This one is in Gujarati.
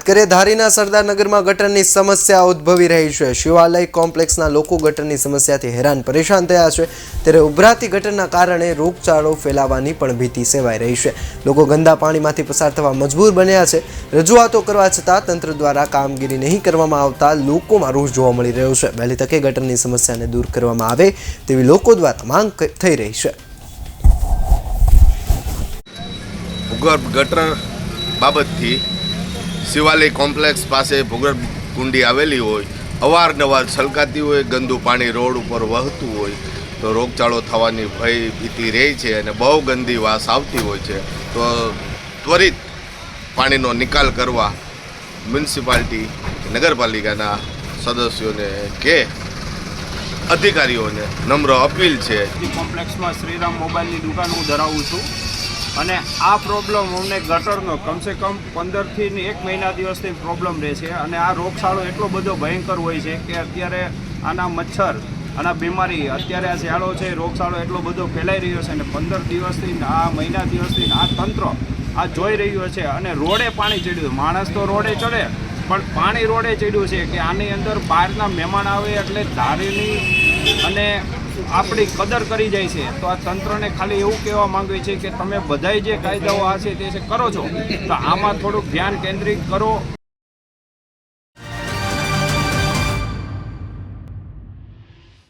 કરીએ ધારીના સરદારનગરમાં ગટરની સમસ્યા ઉદ્ભવી રહી છે। શિવાલય કોમ્પ્લેક્સના લોકો ગટરની સમસ્યાથી હેરાન પરેશાન થયા છે, ત્યારે ઉભરાતી ગટરના કારણે રોગચાળો ફેલાવાની પણ ભીતિ સેવાઈ રહી છે। લોકો ગંદા પાણીમાંથી પસાર થવા મજબૂર બન્યા છે। રજૂઆતો કરવા છતાં તંત્ર દ્વારા કામગીરી નહીં કરવામાં આવતા લોકોમાં રોષ જોવા મળી રહ્યો છે। વહેલી તકે ગટરની સમસ્યાને દૂર કરવામાં આવે તેવી લોકો દ્વારા માંગ થઈ રહી છે। ભૂગર્ભ ગટર બાબતથી શિવાલય કોમ્પ્લેક્સ પાસે ભૂગર્ભ કુંડી આવેલી હોય, અવારનવાર છલકાતી હોય, ગંદુ પાણી રોડ ઉપર વહેતું હોય તો રોગચાળો થવાની ભય ભીતિ રહે છે અને બહુ ગંદી વાસ આવતી હોય છે। તો ત્વરિત પાણીનો નિકાલ કરવા મ્યુનિસિપાલિટી નગરપાલિકાના સદસ્યોને કે અધિકારીઓને નમ્ર અપીલ છે। કોમ્પ્લેક્સમાં શ્રીરામ મોબાઈલની દુકાન હું ધરાવું છું અને આ પ્રોબ્લેમ અમને ગટરનો કમસે કમ 15 થી 1 મહિના દિવસથી પ્રોબ્લેમ રહે છે અને આ રોગચાળો એટલો બધો ભયંકર હોય છે કે અત્યારે આના મચ્છર અને બીમારી અત્યારે આ શિયાળો છે, રોગચાળો એટલો બધો ફેલાઈ રહ્યો છે અને 15 દિવસથી આ મહિના દિવસથી આ તંત્ર આ જોઈ રહ્યું છે અને રોડે પાણી ચડ્યું। માણસ તો રોડે ચડે પણ પાણી રોડે ચડ્યું છે કે આની અંદર બહારના મહેમાન આવે એટલે ધારીની અને આપણી કદર કરી જાય છે। તો આ તંત્રને ખાલી એવું કહેવા માંગીએ છીએ કે તમે બધાય જે કાયદાઓ આ છે તે કરો છો તો આમાં થોડુંક ધ્યાન કેન્દ્રિત કરો